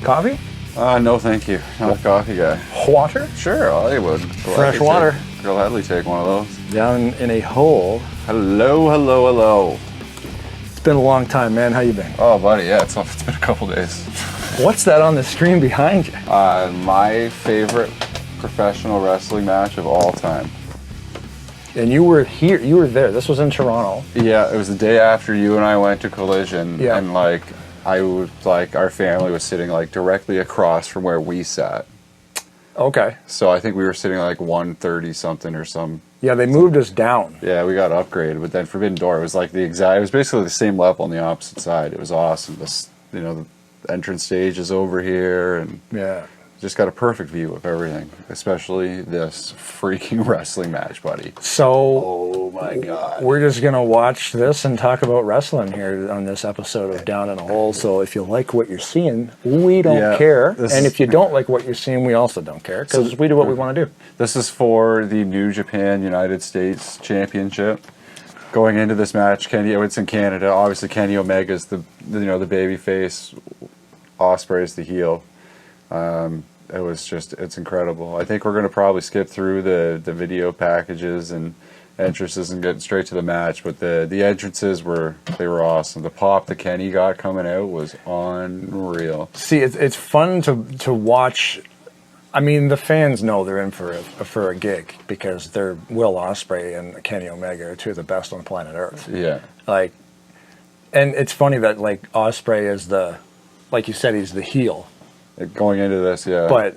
Coffee? No, thank you. Not a coffee guy. Water? Sure, I would. Fresh water. Gladly take one of those. Down in a hole. Hello, hello, hello. It's been a long time, man. How you been? Oh, buddy, yeah, it's been a couple days. What's that on the screen behind you? My favorite professional wrestling match of all time. And you were here. You were there. This was in Toronto. Yeah, it was the day after you and I went to Collision, Yeah. and our family was sitting like directly across from where we sat. Okay. So I think we were sitting like 130 something or some. Yeah, they moved us down. Yeah, we got upgraded, but then Forbidden Door was like it was basically the same level on the opposite side. It was awesome. The entrance stage is over here, and Yeah. just got a perfect view of everything, especially this freaking wrestling match, buddy. So, Oh my God. we're just going to watch this and talk about wrestling here on this episode of Down in a Hole. So if you like what you're seeing, we don't care. And if you don't like what you're seeing, we also don't care, because we do what we want to do. This is for the New Japan United States Championship. Going into this match, it's in Canada. Obviously, Kenny Omega's the baby face. Ospreay's the heel. It's incredible. I think we're going to probably skip through the video packages and entrances and get straight to the match, but the entrances were awesome. The pop that Kenny got coming out was unreal. See, it's fun to watch. I mean, the fans know they're in for a gig, because they're Will Ospreay and Kenny Omega are two of the best on planet Earth. Yeah. And it's funny that Ospreay is like you said, he's the heel. Going into this, yeah. But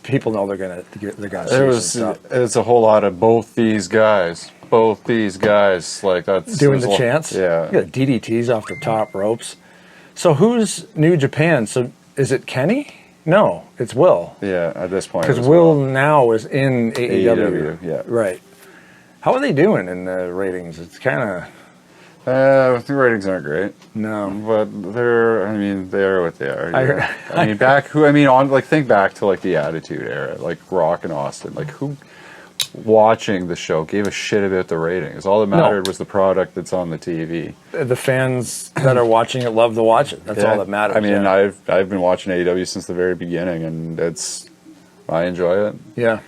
people know they're gonna see some stuff. It's a whole lot of both these guys, like that's Doing the chants. Yeah. DDTs off the top ropes. So who's New Japan? So is it Kenny? No, it's Will. Yeah, at this point. Because Will now is in AEW. Yeah. Right. How are they doing in the ratings? It's kind of... the ratings aren't great. No. But they are what they are. Yeah. Think back to the Attitude Era, like Rock and Austin. Like, who watching the show gave a shit about the ratings? All that mattered was the product that's on the TV. The fans that are watching it love to watch it. That's all that matters. I've been watching AEW since the very beginning, and I enjoy it. Yeah.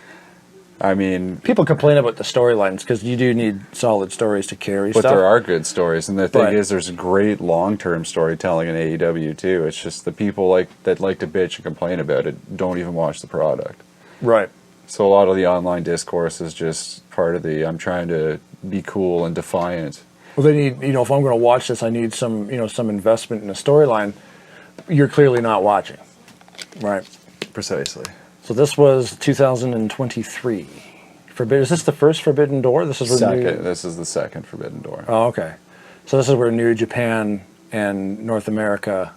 People complain about the storylines, because you do need solid stories to carry stuff. But there are good stories, and the thing is, there's great long-term storytelling in AEW too. It's just the people that like to bitch and complain about it don't even watch the product. Right. So a lot of the online discourse is just part of I'm trying to be cool and defiant. Well, they need, if I'm going to watch this, I need some investment in a storyline. You're clearly not watching. Right. Precisely. So this was 2023. Is this the first Forbidden Door? This is This is the second Forbidden Door. Oh, okay. So this is where New Japan and North America...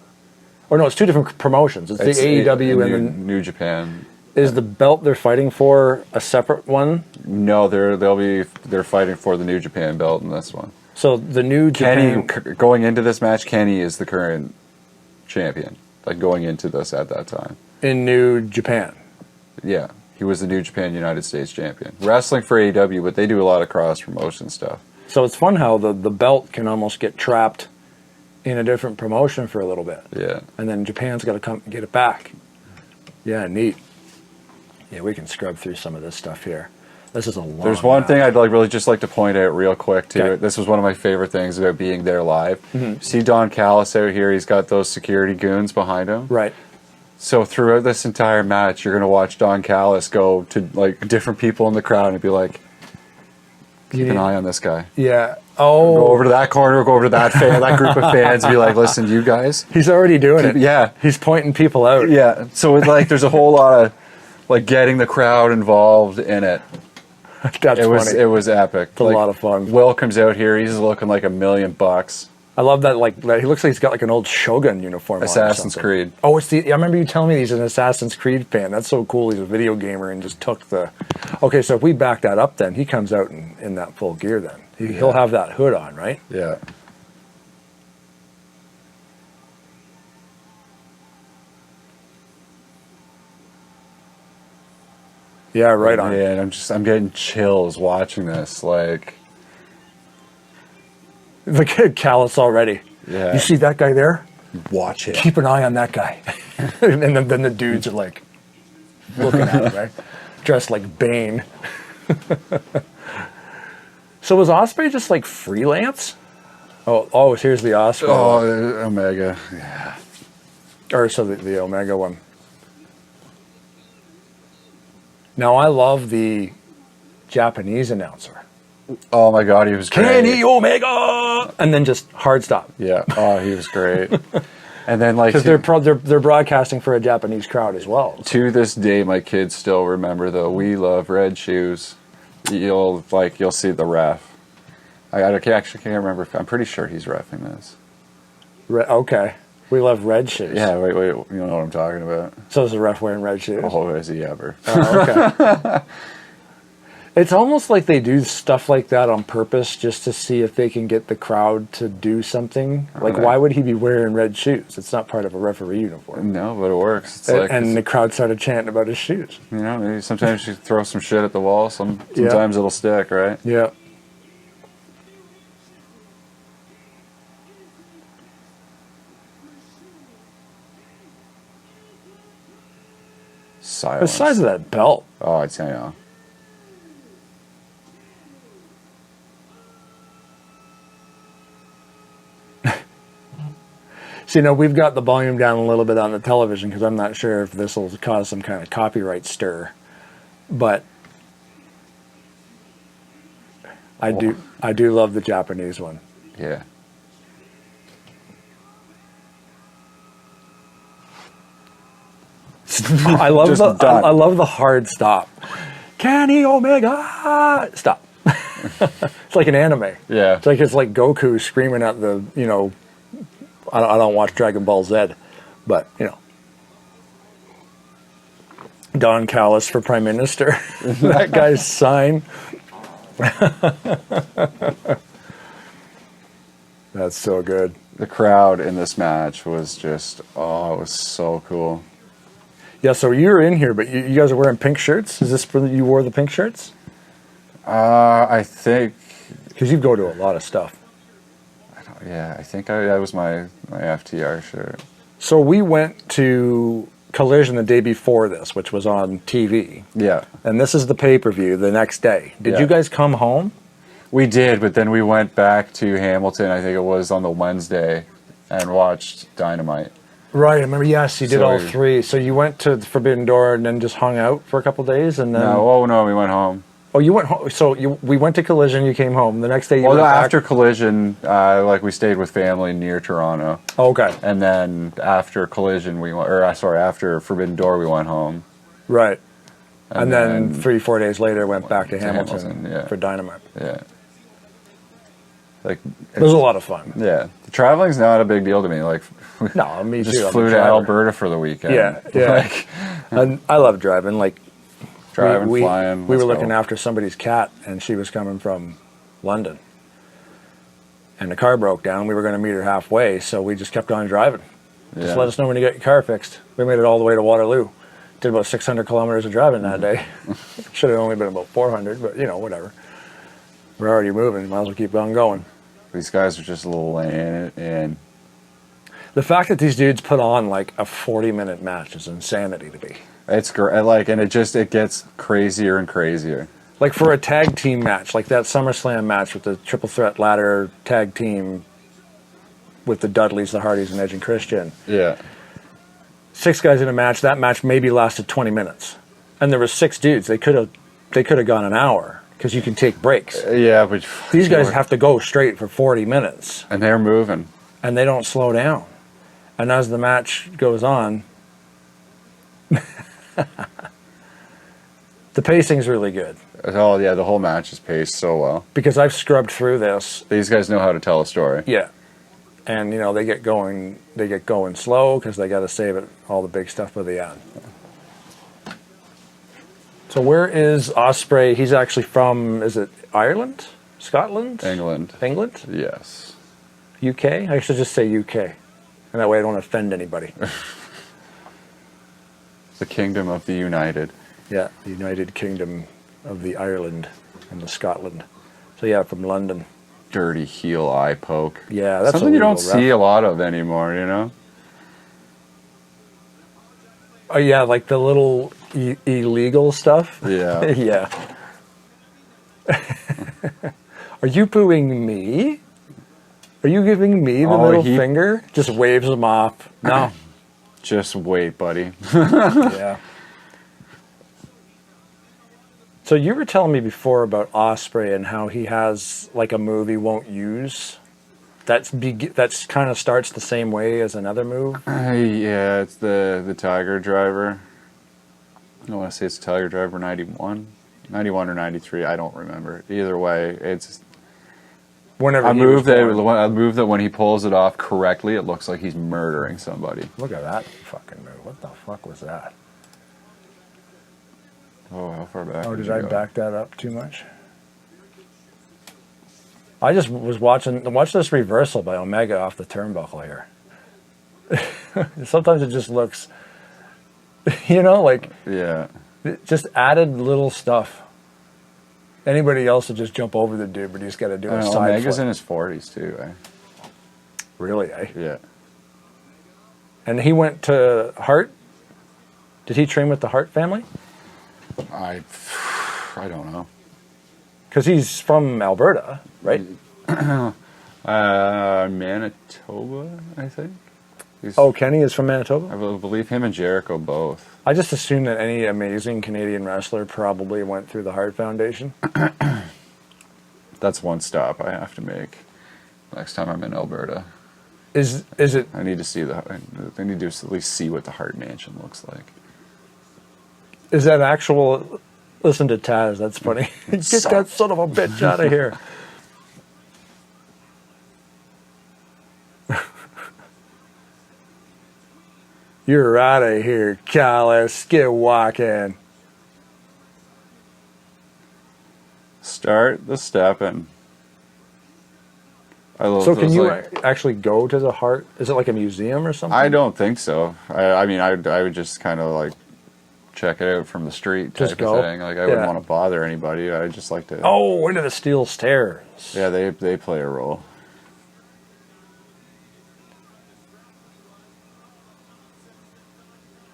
Or no, it's two different promotions. It's the AEW and the... New Japan. Is the belt they're fighting for a separate one? No, they're fighting for the New Japan belt in this one. So the New Japan... Going into this match, Kenny is the current champion. Going into this at that time. In New Japan? Yeah. He was the New Japan United States champion. Wrestling for AEW, but they do a lot of cross-promotion stuff. So it's fun how the belt can almost get trapped in a different promotion for a little bit. Yeah. And then Japan's got to come get it back. Yeah, neat. Yeah, we can scrub through some of this stuff here. This is a long There's one thing I'd really just like to point out real quick, too. Okay. This was one of my favorite things about being there live. Mm-hmm. See Don Callis out here? He's got those security goons behind him. Right. So throughout this entire match, you're going to watch Don Callis go to different people in the crowd and be like, keep an eye on this guy. Yeah. Oh. Go over to that corner, go over to that that group of fans, and be like, listen, you guys. He's already doing it. Yeah. He's pointing people out. Yeah. So there's a whole lot of getting the crowd involved in it. That's funny. It was epic. It's a lot of fun. Will comes out here. He's looking like $1 million. I love that. He looks like he's got an old Shogun uniform. Assassin's Creed. Oh, I remember you telling me he's an Assassin's Creed fan. That's so cool. He's a video gamer and just took the. Okay, so if we back that up, then he comes out in that full gear. Then he'll have that hood on, right? Yeah. Yeah, right on. Yeah, and I'm getting chills watching this. The kid Callus already. Yeah. You see that guy there? Watch it. Keep an eye on that guy. And then the dudes are like looking at him, right? Dressed like Bane. So was Ospreay just like freelance? Oh, here's the Ospreay. Oh, Omega. Yeah. Or so the Omega one. Now I love the Japanese announcer. Oh my God, he was great. Kenny Omega, and then just hard stop. Yeah. Oh, he was great. And then like because they're broadcasting for a Japanese crowd as well. To this day, my kids still remember the "We Love Red Shoes." You'll see the ref. I actually can't remember. I'm pretty sure he's reffing this. Okay. We love red shoes. Yeah, wait, you know what I'm talking about. So is the ref wearing red shoes? Oh, is he ever? Oh, okay. It's almost like they do stuff like that on purpose just to see if they can get the crowd to do something. Like, why would he be wearing red shoes? It's not part of a referee uniform. No, but it works. And the crowd started chanting about his shoes. You know, maybe sometimes you throw some shit at the wall. Sometimes it'll stick, right? Yeah. Silence. The size of that belt. Oh, I'd say yeah. See, now we've got the volume down a little bit on the television because I'm not sure if this will cause some kind of copyright stir. But I do love the Japanese one. Yeah. I love I love the hard stop. Kenny Omega, stop. It's like an anime. Yeah. It's like Goku screaming at the, you know, I don't watch Dragon Ball Z, but, you know, Don Callis for Prime Minister. That guy's sign. That's so good. The crowd in this match was just, it was so cool. Yeah, so you were in here, but you guys are wearing pink shirts? Is this for you wore the pink shirts? I think... Because you go to a lot of stuff. I think that was my FTR shirt. So we went to Collision the day before this, which was on TV. Yeah. And this is the pay-per-view the next day. Did you guys come home? We did, but then we went back to Hamilton, I think it was on the Wednesday, and watched Dynamite. Right, I remember, yes, you did all three. So you went to the Forbidden Door and then just hung out for a couple of days? And then... No, we went home. Oh, you went home. So we went to Collision, you came home. The next day you went back? After Collision, we stayed with family near Toronto. Oh, okay. And then after Collision, after Forbidden Door, we went home. Right. And then 3-4 days later, went back to Hamilton for Dynamite. Yeah. It was a lot of fun. Yeah. The traveling's not a big deal to me. No, me too. Just flew to Alberta for the weekend. Yeah. And I love driving. Flying. We were looking after somebody's cat, and she was coming from London. And the car broke down. We were going to meet her halfway, so we just kept on driving. Just let us know when you get your car fixed. We made it all the way to Waterloo. Did about 600 kilometers of driving that day. Should have only been about 400, but, whatever. We're already moving. Might as well keep on going. These guys are just a little laying it in. The fact that these dudes put on, a 40-minute match is insanity to me. It's great, and it gets crazier and crazier. Like for a tag team match, like that SummerSlam match with the triple threat ladder tag team with the Dudleys, the Hardys, and Edge and Christian. Yeah. 6 guys in a match. That match maybe lasted 20 minutes, and there were 6 dudes. They could have gone an hour because you can take breaks. Yeah, but these guys have to go straight for 40 minutes, and they're moving, and they don't slow down. And as the match goes on. The pacing's really good. Oh, yeah, the whole match is paced so well. Because I've scrubbed through this. These guys know how to tell a story. Yeah. And, they get going slow because they got to save it, all the big stuff by the end. So where is Ospreay? He's actually from, is it Ireland? Scotland? England. England? Yes. UK? I should just say UK. And that way I don't offend anybody. The Kingdom of the United. Yeah, the United Kingdom of the Ireland and the Scotland. So yeah, from London. Dirty heel eye poke. Yeah, that's something you don't see a lot of anymore, Oh yeah, like the little illegal stuff. Yeah. Yeah. Are you booing me? Are you giving me the middle finger? Just waves him off. No. Just wait, buddy. Yeah. So you were telling me before about Ospreay and how he has like a move he won't use. That's kind of starts the same way as another move. Yeah, it's the Tiger Driver. I want to say it's Tiger Driver 91 or 93. I don't remember. Either way, it's Whenever a move that when he pulls it off correctly, it looks like he's murdering somebody. Look at that fucking move. What the fuck was that? Oh, how far back? Oh, did I back that up too much? I just was watch this reversal by Omega off the turnbuckle here. Sometimes it just looks, like yeah, just added little stuff. Anybody else would just jump over the dude, but he's got to do a side Omega's flip. in his 40s too, eh? Really, eh? Yeah. And he went to Hart. Did he train with the Hart family? I don't know. Because he's from Alberta, right? Manitoba, I think. Kenny is from Manitoba? I believe him and Jericho both. I just assume that any amazing Canadian wrestler probably went through the Hart Foundation. That's one stop I have to make next time I'm in Alberta. Is it? I need to see I need to at least see what the Hart Mansion looks like. Is that actual? Listen to Taz. That's funny. Get that son of a bitch out of here. You're out of here, Callis. Get walking. Start the stepping. So can you actually go to the Hart? Is it like a museum or something? I don't think so. I mean, I would just kind of like check it out from the street type of thing. Like I wouldn't want to bother anybody. I'd just like to. Oh, into the steel stairs. Yeah, they play a role.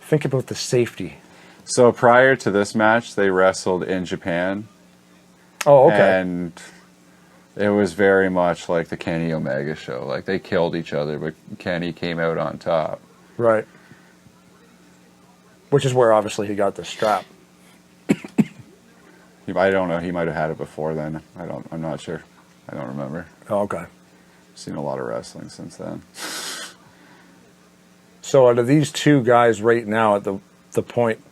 Think about the safety. So prior to this match, they wrestled in Japan. Oh, okay. And it was very much like the Kenny Omega show. Like they killed each other, but Kenny came out on top. Right. Which is where obviously he got the strap. I don't know. He might have had it before then. I'm not sure. I don't remember. Oh, okay. I've seen a lot of wrestling since then. So out of these two guys right now at the point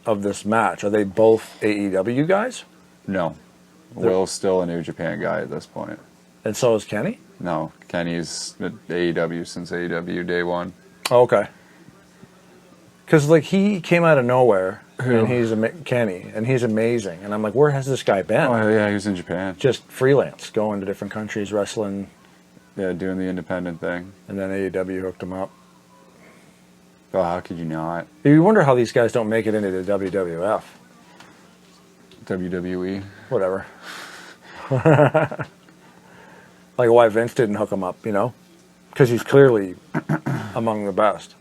of this match, are they both AEW guys? No. Will's still a New Japan guy at this point. And so is Kenny? No. Kenny's at AEW since AEW day one. Oh, okay. Because like he came out of nowhere, and he's Kenny, and he's amazing. And I'm like, where has this guy been? Oh yeah, he was in Japan. Just freelance, going to different countries, wrestling. Yeah, doing the independent thing. And then AEW hooked him up. Oh, how could you not? You wonder how these guys don't make it into the WWF. WWE. Whatever. Like why Vince didn't hook him up, Because he's clearly among the best.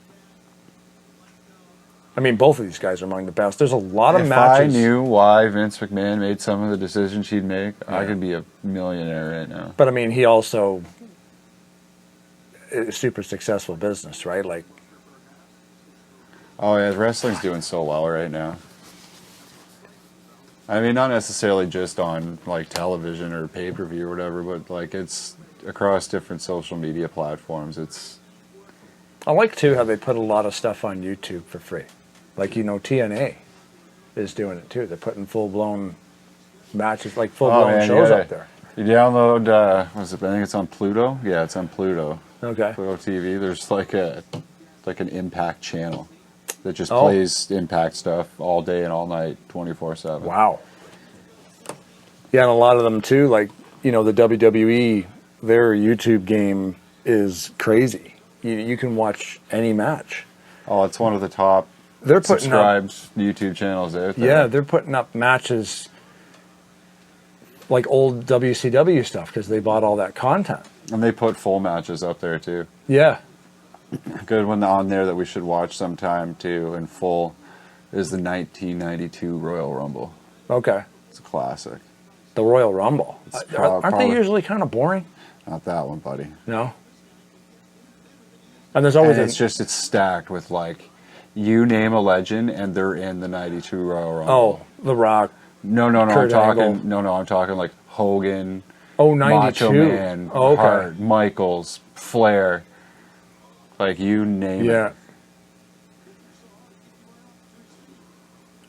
I mean, both of these guys are among the best. There's a lot of matches. If I knew why Vince McMahon made some of the decisions he'd make, I could be a millionaire right now. But I mean, he also is a super successful business, right? Like, oh yeah, wrestling's doing so well right now. I mean, not necessarily just on like television or pay-per-view or whatever, but like it's across different social media platforms. I like too how they put a lot of stuff on YouTube for free. Like, TNA is doing it too. They're putting full-blown matches, like full-blown shows up there. You download, I think it's on Pluto? Yeah, it's on Pluto. Okay. Pluto TV. There's like an Impact channel that just plays Impact stuff all day and all night, 24/7. Wow. Yeah, and a lot of them too, like, the WWE, their YouTube game is crazy. You can watch any match. Oh, it's one of the top subscribed YouTube channels out there. Yeah, they're putting up matches like old WCW stuff because they bought all that content. And they put full matches up there too. Yeah. good one on there that we should watch sometime too in full is the 1992 Royal Rumble. Okay. It's a classic. The Royal Rumble. Aren't they usually kind of boring? Not that one, buddy. No. And there's always it's stacked with like, you name a legend and they're in the 92 Royal Rumble. Oh, The Rock. No, Kurt Angle. I'm talking like Hogan. Oh, 92. Macho Man, Oh, okay. Hart, Michaels, Flair. Like, you name it. Yeah.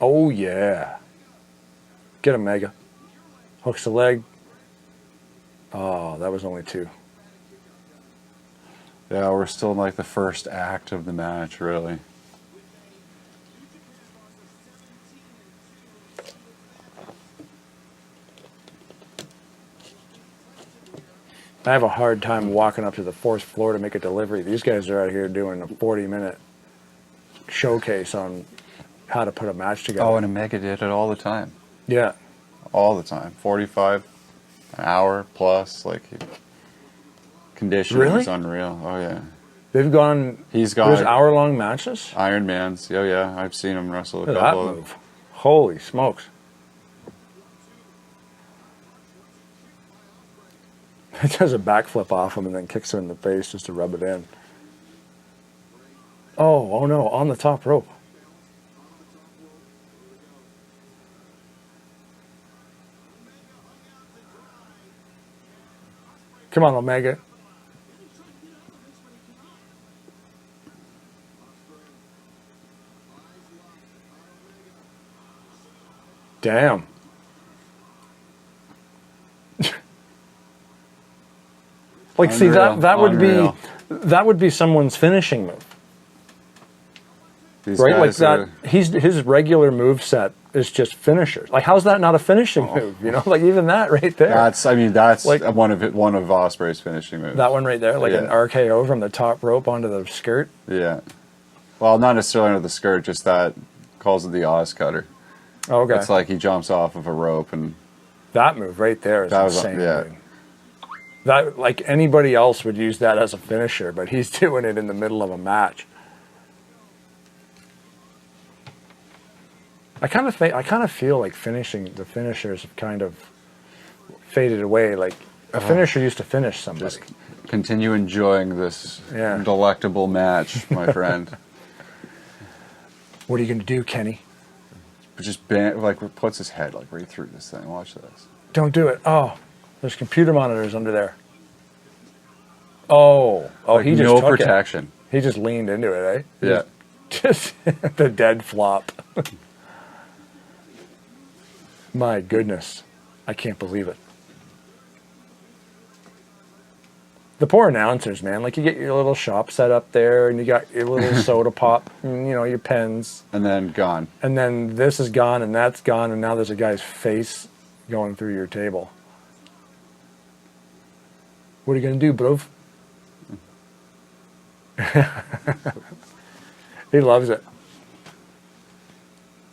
Oh, yeah. Get him, Mega. Hooks the leg. Oh, that was only 2. Yeah, we're still in like the first act of the match, really. I have a hard time walking up to the 4th floor to make a delivery. These guys are out here doing a 40-minute showcase on how to put a match together. Oh, and Omega did it all the time. Yeah. All the time. 45, an hour plus. Like, conditioning Really? is unreal. Oh, yeah. They've gone... He's gone... There's hour-long matches? Iron Man's. Oh, yeah. I've seen him wrestle a Look at couple that of them. move. Holy smokes. He does a backflip off him and then kicks her in the face just to rub it in. Oh no, on the top rope. Come on, Omega. Damn. Like, see, that would be someone's finishing move, These right? Like guys that. are- His regular move set is just finishers. Like, how's that not a finishing move? You know, like even that right there. That's Like- like one of Ospreay's finishing moves. That one right there, like an Yeah. RKO from the top rope onto the skirt. Yeah. Well, not necessarily under the skirt, just that calls it the Oz cutter. Okay, It's like he jumps off of a rope and that move right there is That was- insane. yeah. dude. That, like, anybody else would use that as a finisher, but he's doing it in the middle of a match. I kind of feel like the finishers have kind of faded away. Like a finisher used to finish somebody. just continue enjoying this Yeah. delectable match, my friend. What are you going to do, Kenny? But just puts his head like right through this thing. Watch this. Don't do it. Oh, there's computer monitors under there. Oh, Like, he just no took protection. It. He just leaned into it, eh? He Yeah. Just the dead flop. My goodness. I can't believe it. The poor announcers, man. Like, you get your little shop set up there, and you got your little soda pop, and, your pens. And then gone. And then this is gone, and that's gone, and now there's a guy's face going through your table. What are you going to do, bro? He loves it.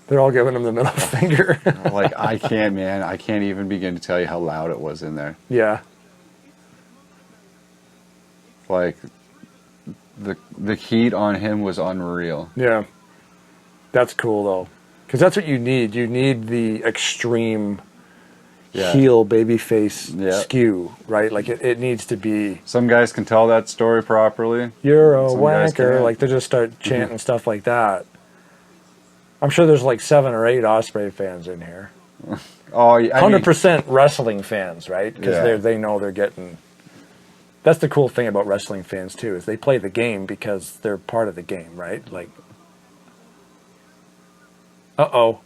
They're all giving him the middle finger. Like, I can't even begin to tell you how loud it was in there. Yeah. Like, the heat on him was unreal. Yeah. That's cool, though. Because that's what you need. You need the extreme heel babyface skew, right? Like, it needs to be... Some guys can tell that story properly. You're a Some guys wanker. can't. Like, they just start chanting stuff like that. I'm sure there's like 7 or 8 Ospreay fans in here. Oh, I 100% wrestling fans, right? Because Yeah. they know they're getting... That's the cool thing about wrestling fans, too, is they play the game because they're part of the game, right? Like... Uh-oh.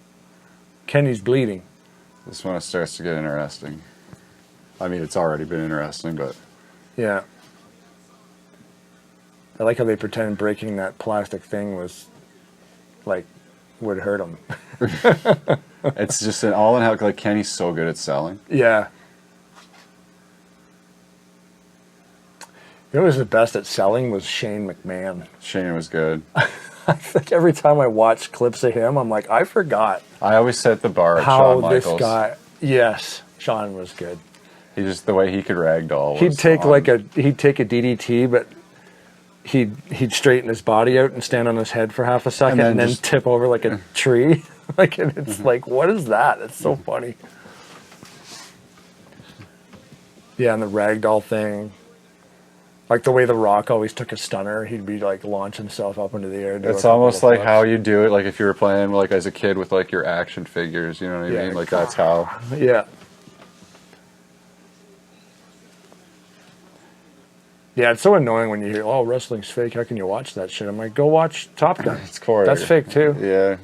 Kenny's bleeding. This one starts to get interesting. I mean, it's already been interesting, but Yeah. I like how they pretend breaking that plastic thing was, like, would hurt them. it's just an all in how like Kenny's so good at selling. Yeah. You know who was the best at selling was Shane McMahon. Shane was good. I think every time I watch clips of him, I'm like, I forgot I always set the bar at how Shawn this Michaels. guy... Yes, Shawn was good. He just, the way he could ragdoll was He'd take on. he'd take a DDT, but he'd straighten his body out and stand on his head for half a second and then just tip over like a tree. Like, and it's like, what is that? It's so funny. Yeah, and the ragdoll thing. Like the way The Rock always took a stunner, he'd be like launch himself up into the air. It's almost like how you do it, like if you were playing like as a kid with like your action figures, you know what I mean? Like that's how. Yeah. Yeah, it's so annoying when you hear, "Oh, wrestling's fake. How can you watch that shit?" I'm like, "Go watch Top Gun. It's Corey. That's fake too." Yeah.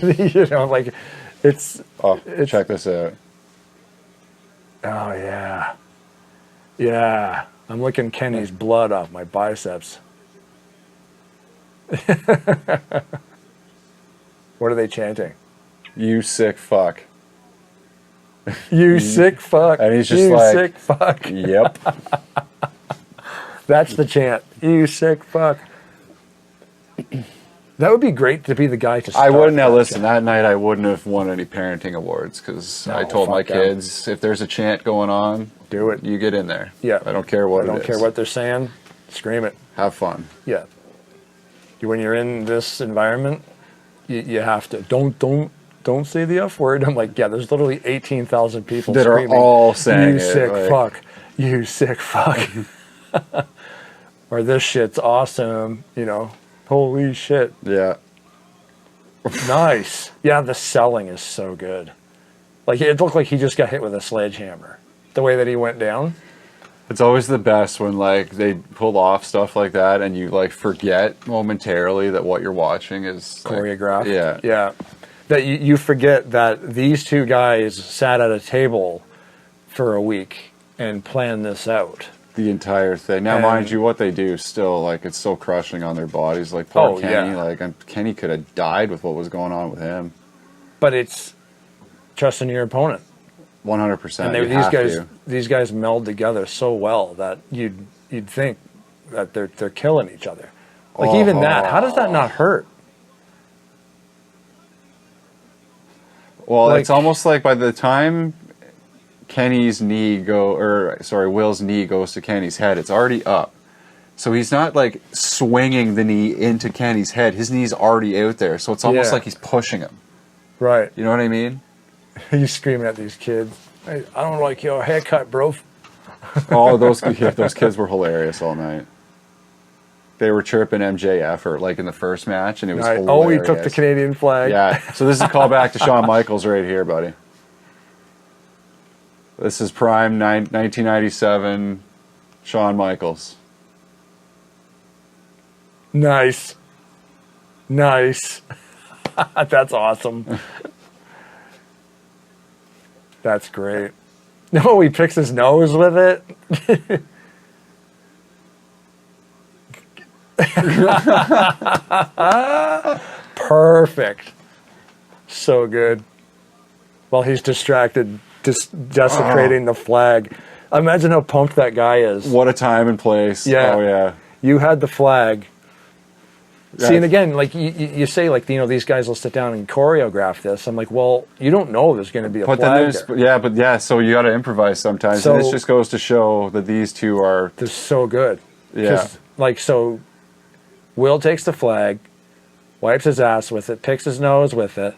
You know, like it's. Oh, check this out. Oh yeah. Yeah. I'm licking Kenny's blood off my biceps. What are they chanting? You sick fuck. You sick fuck. And he's just you like, sick fuck. Yep. That's the chant. You sick fuck. That would be great to be the guy to start. I wouldn't have listened. Chant. That night I wouldn't have won any parenting awards because No, I told my fuck them. kids, if there's a chant going on, Do it. you get in there. Yeah. I don't care what I don't care what they're saying. Scream it. Have fun. Yeah. When you're in this environment, you have to don't say the F word. I'm like, yeah, there's literally 18,000 people That are screaming, all saying you it, sick like- fuck. You sick fuck. Or this shit's awesome, you know. Holy shit. Yeah. Nice. Yeah, the selling is so good. Like, it looked like he just got hit with a sledgehammer. The way that he went down. It's always the best when like they pull off stuff like that and you like forget momentarily that what you're watching is like, Choreographed. yeah. Yeah. That you forget that these two guys sat at a table for a week and planned this out. The entire thing. Now, And- mind you, what they do still, like, it's so crushing on their bodies. Like, poor Oh, Kenny, yeah. like, Kenny could have died with what was going on with him. But it's trusting your opponent. 100%. And these guys meld together so well that you'd think that they're killing each other. Like even that, how does that not hurt? Well, like- it's almost like by the time Will's knee goes to Kenny's head, it's already up. So he's not like swinging the knee into Kenny's head. His knee's already out there. So it's almost Yeah. like he's pushing him. Right. You know what I mean? He's screaming at these kids. Hey, I don't like your haircut, bro. Oh, those kids were hilarious all night. They were chirping MJF or like in the first match, and it was Right. hilarious. Oh, he took the Canadian flag. Yeah. So this is a call back to Shawn Michaels right here, buddy. This is prime 1997 Shawn Michaels. Nice. Nice. That's awesome. That's great. No, he picks his nose with it. Perfect. So good. While he's distracted, desecrating the flag. Imagine how pumped that guy is. What a time and place. Yeah. Oh, yeah. You had the flag. Yeah. See, and again, like you say, like, you know, these guys will sit down and choreograph this. I'm like, well, you don't know there's going to be a But then flag there's, there. so you got to improvise sometimes. So- and this just goes to show that these two are, They're so good. Yeah. 'Cause, like, so Will takes the flag, wipes his ass with it, picks his nose with it,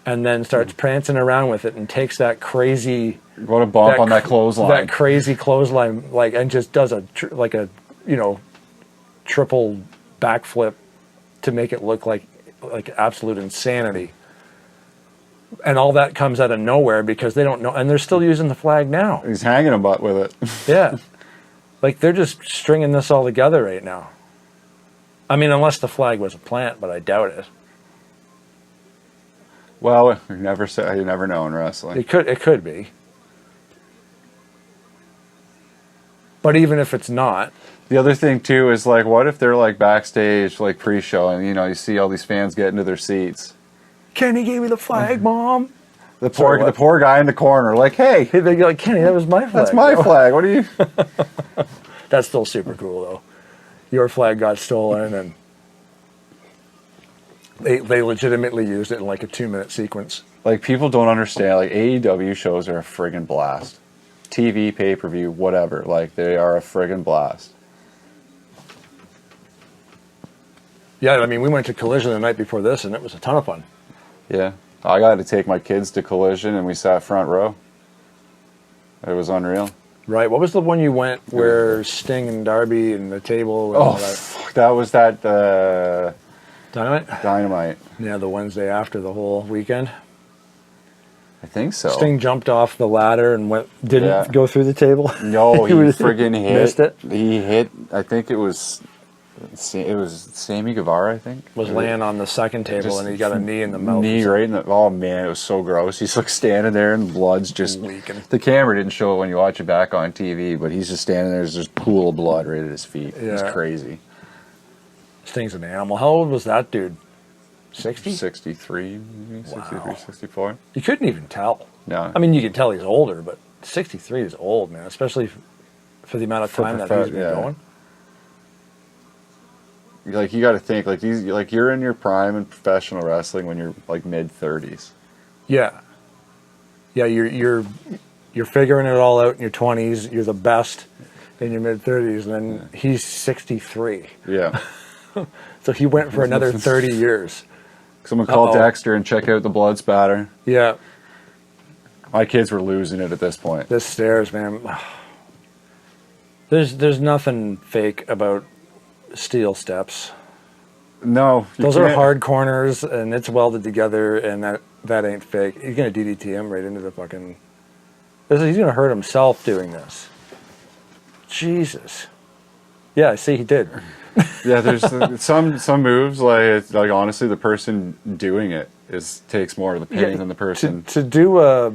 and then starts prancing around with it and takes that crazy... what a bump on that clothesline. That crazy clothesline, like, and just does a triple backflip to make it look like absolute insanity. And all that comes out of nowhere because they don't know, and they're still using the flag now. He's hanging a butt with it. Yeah. Like, they're just stringing this all together right now. I mean, unless the flag was a plant, but I doubt it. Well, you never know in wrestling. It could be. But even if it's not, The other thing too is like, what if they're like backstage, like pre-show, and you know you see all these fans get into their seats. Kenny gave me the flag, Mom. The Sorry, poor what? guy in the corner, like, hey, Hey, they go like, Kenny, that was my flag. that's my bro." flag. What are you? That's still super cool, though. Your flag got stolen, and they legitimately used it in like a 2-minute sequence. Like, people don't understand. Like, AEW shows are a friggin' blast. TV, pay-per-view, whatever. Like, they are a friggin' blast. Yeah, I mean, we went to Collision the night before this, and it was a ton of fun. Yeah. I got to take my kids to Collision, and we sat front row. It was unreal. Right. What was the one you went where Sting and Darby and the table? And Oh, all that? fuck, that was that Dynamite? Dynamite. Yeah, the Wednesday after the whole weekend. I think so. Sting jumped off the ladder and didn't go through the table. No, he friggin' hit. Missed it. He hit. I think it was Sammy Guevara. I think Was laying on the second table and he got a knee in the mouth. Knee right in the. Oh man, it was so gross. He's like standing there and blood's just leaking. The camera didn't show it when you watch it back on TV, but he's just standing there. There's just pool of blood right at his feet. Yeah. It's crazy. Sting's an animal. How old was that dude? 60? 63, maybe, Wow. 63, 64. You couldn't even tell. No. I mean, you could tell he's older, but 63 is old, man, especially for the amount of time that he's been going. Like, you got to think, like, you're in your prime in professional wrestling when you're like mid-30s. Yeah. Yeah, you're figuring it all out in your 20s. You're the best in your mid-30s, and then he's 63. Yeah. So he went for another 30 years. Someone call Dexter and check out the blood spatter. Yeah. My kids were losing it at this point. The stairs, man. There's nothing fake about steel steps. No. Those are hard corners, and it's welded together, and that ain't fake. You're going to DDT him right into the fucking... He's going to hurt himself doing this. Jesus. Yeah, I see he did. Yeah, there's some moves, like honestly, the person doing it takes more of the pain than the person. To do a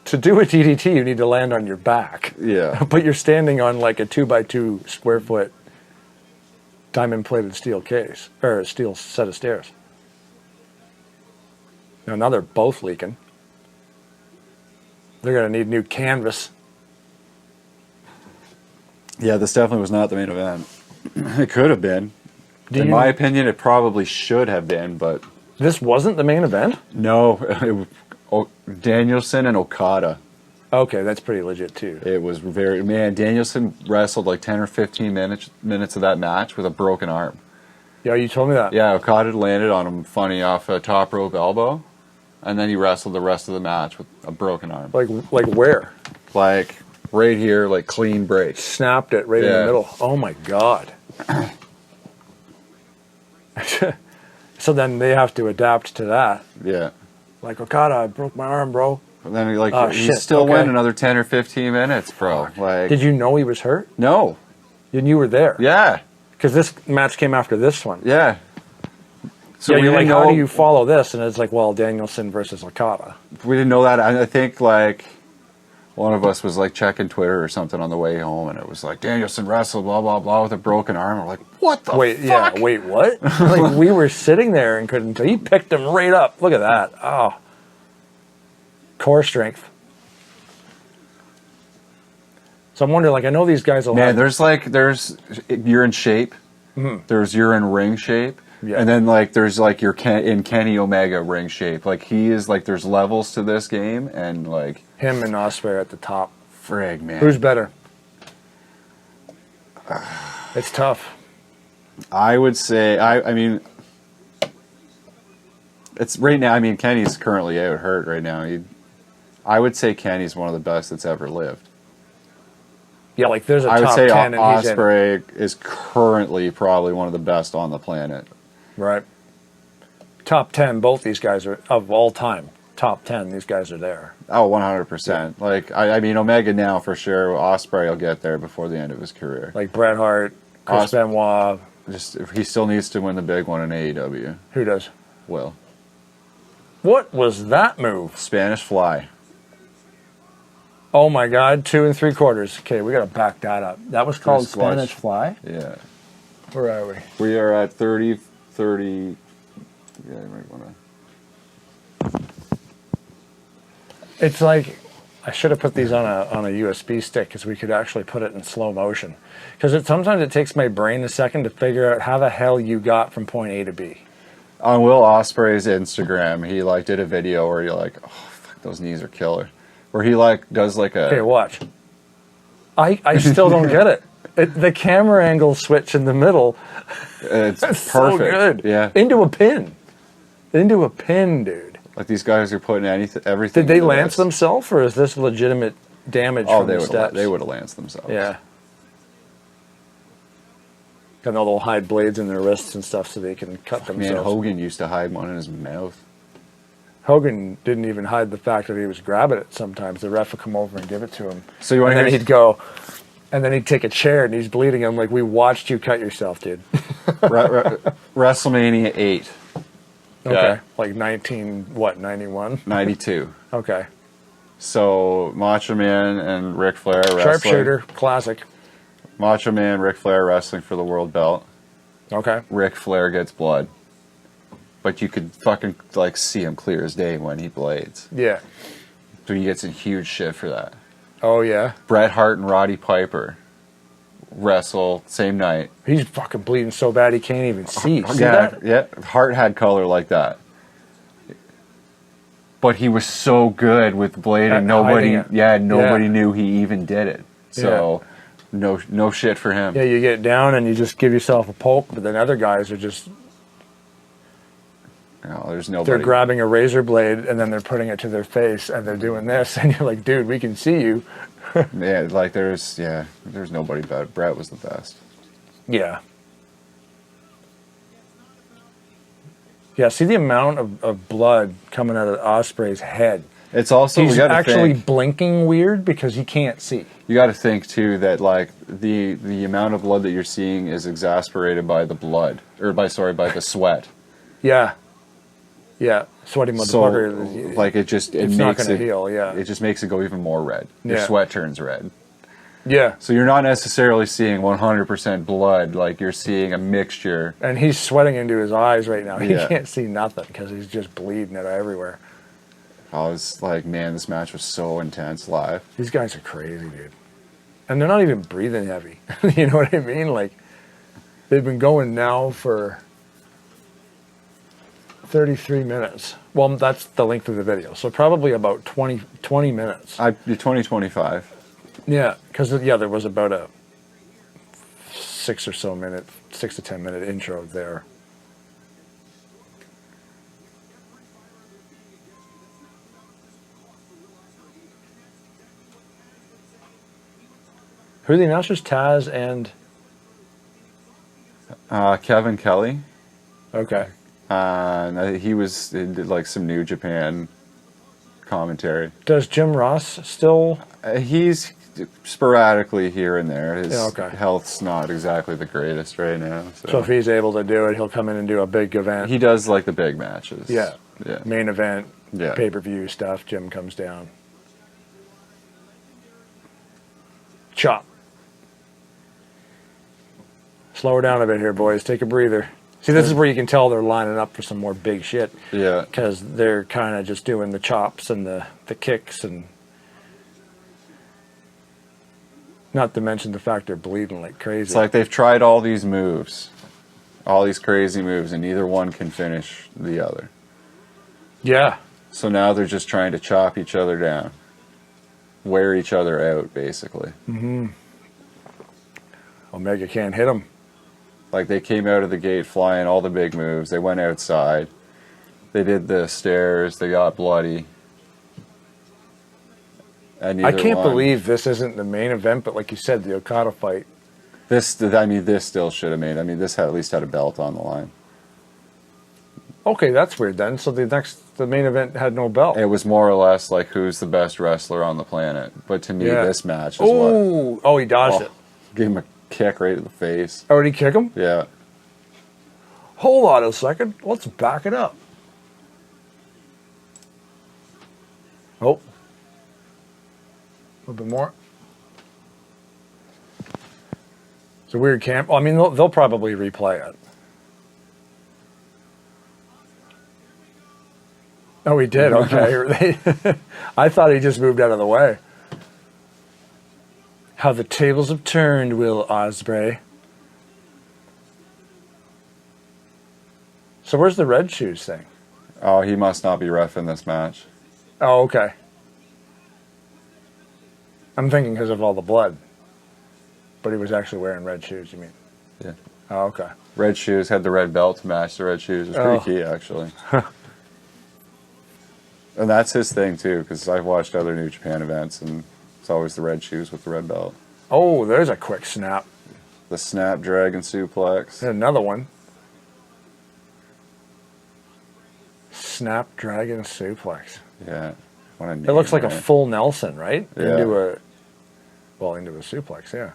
DDT, you need to land on your back. Yeah. But you're standing on like a 2x2 square foot diamond plated steel case, or a steel set of stairs. Now they're both leaking. They're going to need new canvas. Yeah, this definitely was not the main event. It could have been. In my opinion, it probably should have been, but... This wasn't the main event? No. Danielson and Okada. Okay, that's pretty legit, too. It was very... Man, Danielson wrestled like 10 or 15 minutes of that match with a broken arm. Yeah, you told me that. Yeah, Okada landed on him funny off a top rope elbow, and then he wrestled the rest of the match with a broken arm. Like where? Like... right here, like clean break. Snapped it right in the middle. Oh my God. So then they have to adapt to that. Yeah. Like, Okada, I broke my arm, bro. And then he still went another 10 or 15 minutes, bro. Like, did you know he was hurt? No. And you were there? Yeah. Because this match came after this one. Yeah. So you're like, how do you follow this? And it's like, well, Danielson versus Okada. We didn't know that. I think like one of us was like checking Twitter or something on the way home, and it was like Danielson wrestled blah blah blah with a broken arm. We're like, what the fuck? Yeah, wait, what? Like, we were sitting there and couldn't tell. He picked him right up. Look at that. Oh, core strength. So I'm wondering, like, I know these guys will Man, there's you're in shape. Mm-hmm. You're in ring shape. Yeah. And then like there's like you're in Kenny Omega ring shape. Like he is like there's levels to this game, and like him and Ospreay at the top. Frig, man. Who's better? It's tough. I would say I mean it's right now. I mean Kenny's currently out hurt right now. I would say Kenny's one of the best that's ever lived. Yeah, like there's a I would top say 10 and Ospreay is currently probably one of the best on the planet. Right. Top 10, both these guys are, of all time, top 10, these guys are there. Oh, 100%. Yeah. Like, I mean, Omega now for sure. Ospreay will get there before the end of his career. Like Bret Hart, Chris Benoit. He still needs to win the big one in AEW. Who does? Will. What was that move? Spanish Fly. Oh my God, 2 3/4. Okay, we got to back that up. That was called Spanish Fly? Yeah. Where are we? We are at 30. Yeah, you might want to. It's like I should have put these on a USB stick because we could actually put it in slow motion. Because sometimes it takes my brain a second to figure out how the hell you got from point A to B. On Will Ospreay's Instagram, he like did a video where you're like, oh fuck, those knees are killer. Where he like does like a. Okay, watch. I still don't get it. The camera angle switch in the middle. It's perfect. So good. Yeah. Into a pin. Into a pin, dude. Like these guys are putting everything. Did they into lance this. themselves, or is this legitimate damage Oh, from the steps? they would have lanced themselves. Yeah. And they'll hide blades in their wrists and stuff so they can cut themselves. Man, Hogan used to hide one in his mouth. Hogan didn't even hide the fact that he was grabbing it sometimes. The ref would come over and give it to him. So you want and to then he'd go, and then he'd take a chair and he's bleeding. I'm like, we watched you cut yourself, dude. WrestleMania 8. Okay. Yeah. Like 91? 92. Okay. So Macho Man and Ric Flair wrestling. Sharpshooter, classic. Macho Man, Ric Flair wrestling for the world belt. Okay. Ric Flair gets blood. But you could fucking like see him clear as day when he blades. Yeah. So he gets in huge shit for that. Oh, yeah. Bret Hart and Roddy Piper wrestle same night. He's fucking bleeding so bad he can't even see. See that? Yeah. Hart had color like that. But he was so good with blading. Nobody knew he even did it. So no shit for him. Yeah, you get down and you just give yourself a poke, but then other guys are just there's nobody. They're grabbing a razor blade and then they're putting it to their face and they're doing this and you're like, dude, we can see you. Yeah, like there's nobody better. Bret was the best. Yeah. Yeah, see the amount of blood coming out of Ospreay's head. It's also he's actually blinking weird because he can't see. You got to think too that like the amount of blood that you're seeing is exasperated by the blood by the sweat. Yeah. Yeah, sweaty motherfucker. So, like it's makes not going to heal. Yeah, it just makes it go even more red. Your sweat turns red. Yeah. So you're not necessarily seeing 100% blood. Like you're seeing a mixture. And he's sweating into his eyes right now. He can't see nothing because he's just bleeding out everywhere. I was like, man, this match was so intense live. These guys are crazy, dude. And they're not even breathing heavy. You know what I mean? Like they've been going now for 33 minutes. Well, that's the length of the video. So probably about 20 minutes. 25. Yeah, because there was about a 6 to 10 minute intro there. Who are the announcers? Taz and Kevin Kelly. Okay. He did like some New Japan commentary. Does Jim Ross still? He's sporadically here and there. His okay. health's not exactly the greatest right now. So if he's able to do it, he'll come in and do a big event. He does like the big matches. Yeah. Yeah. Main event, yeah. Pay-per-view stuff. Jim comes down. Chop. Slow her down a bit here, boys. Take a breather. See, this is where you can tell they're lining up for some more big shit. Yeah. Because they're kind of just doing the chops and the kicks and... Not to mention the fact they're bleeding like crazy. It's like they've tried all these moves. All these crazy moves, and neither one can finish the other. Yeah. So now they're just trying to chop each other down. Wear each other out, basically. Mm-hmm. Omega can't hit them. Like, they came out of the gate flying all the big moves. They went outside. They did the stairs. They got bloody. And I can't believe this isn't the main event, but like you said, the Okada fight. This still should have made. This at least had a belt on the line. Okay, that's weird then. So the main event had no belt. It was more or less like who's the best wrestler on the planet. But to me, this match is what... Oh, he dodged it. Gave him a kick right to the face. Oh, did he kick him? Yeah. Hold on a second. Let's back it up. Oh. A little bit more. It's a weird camp. Well, I mean, they'll probably replay it. Oh, he did? Okay. I thought he just moved out of the way. How the tables have turned, Will Ospreay. So where's the red shoes thing? Oh, he must not be reffing this match. Oh, okay. I'm thinking because of all the blood. But he was actually wearing red shoes, you mean? Yeah. Oh, okay. Red shoes, had the red belt to match the red shoes. It's pretty key, actually. And that's his thing, too, because I've watched other New Japan events, and it's always the red shoes with the red belt. Oh, there's a quick snap. The Snapdragon Suplex. There's another one. Snapdragon Suplex. Yeah. What a name, It looks like right? a full Nelson, right? Yeah. Into a suplex, yeah.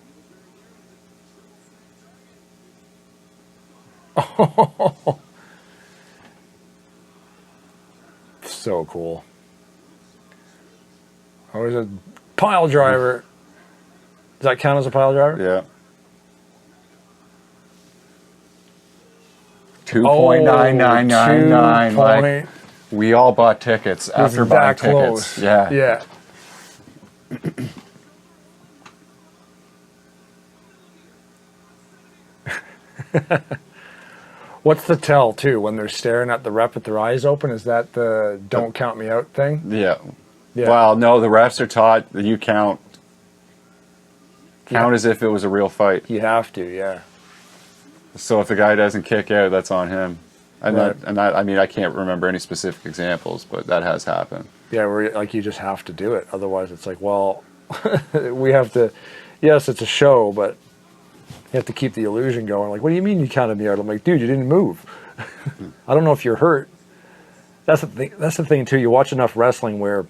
Oh, so cool. Oh, there's a pile driver. Does that count as a pile driver? Yeah. 2.9999. Like, we all bought tickets after buying tickets. Yeah. Yeah. What's the tell, too, when they're staring at the rep with their eyes open? Is that the don't count me out thing? Yeah. Yeah. Well, no, the refs are taught that you count as if it was a real fight. You have to, yeah. So if the guy doesn't kick out, that's on him. And Right. I mean, I can't remember any specific examples, but that has happened. Yeah, where like you just have to do it. Otherwise, it's like, well, we have to. Yes, it's a show, but you have to keep the illusion going. Like, what do you mean you counted me out? I'm like, dude, you didn't move. I don't know if you're hurt. That's the thing. That's the thing too. You watch enough wrestling where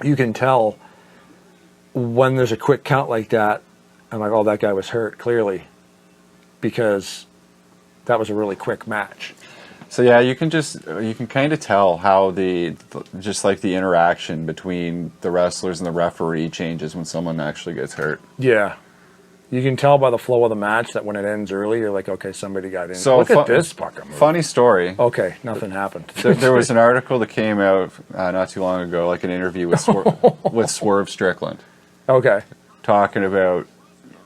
you can tell when there's a quick count like that. I'm like, oh, that guy was hurt clearly, because that was a really quick match. So yeah, you can kind of tell how just like the interaction between the wrestlers and the referee changes when someone actually gets hurt. Yeah. You can tell by the flow of the match that when it ends early, you're like, okay, somebody got in. So look at this fucking move. Funny story. Okay, nothing happened. There was an article that came out not too long ago, like an interview with with Swerve Strickland, Okay. talking about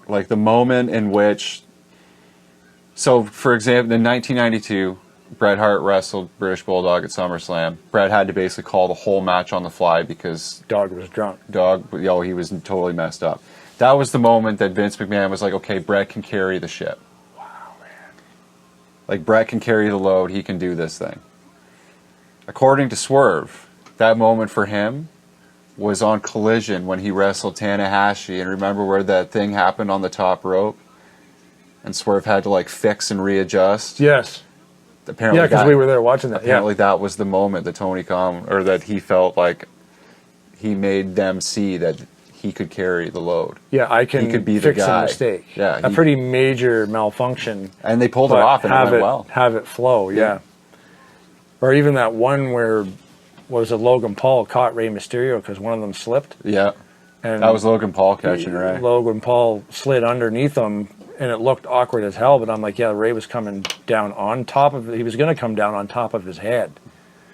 like the moment in which. So, for example, in 1992, Bret Hart wrestled British Bulldog at SummerSlam. Bret had to basically call the whole match on the fly because Dog was drunk. he was totally messed up. That was the moment that Vince McMahon was like, okay, Bret can carry the ship. Wow, man. Like, Bret can carry the load. He can do this thing. According to Swerve, that moment for him was on Collision when he wrestled Tanahashi. And remember where that thing happened on the top rope? And Swerve had to, like, fix and readjust. Yes. Apparently, Yeah, because we were there watching that. Apparently, that was the moment that Tony Khan, or that he felt like he made them see that he could carry the load. Yeah, I can He could be the fix guy. a mistake. Yeah, a pretty major malfunction. And they pulled it but off, and it have went well. Have it flow, yeah. Or even that one where was it Logan Paul caught Rey Mysterio because one of them slipped? Yeah, And that was Logan Paul catching Ray. Logan Paul slid underneath him, and it looked awkward as hell. But I'm like, yeah, Ray was coming down on top of it. He was going to come down on top of his head.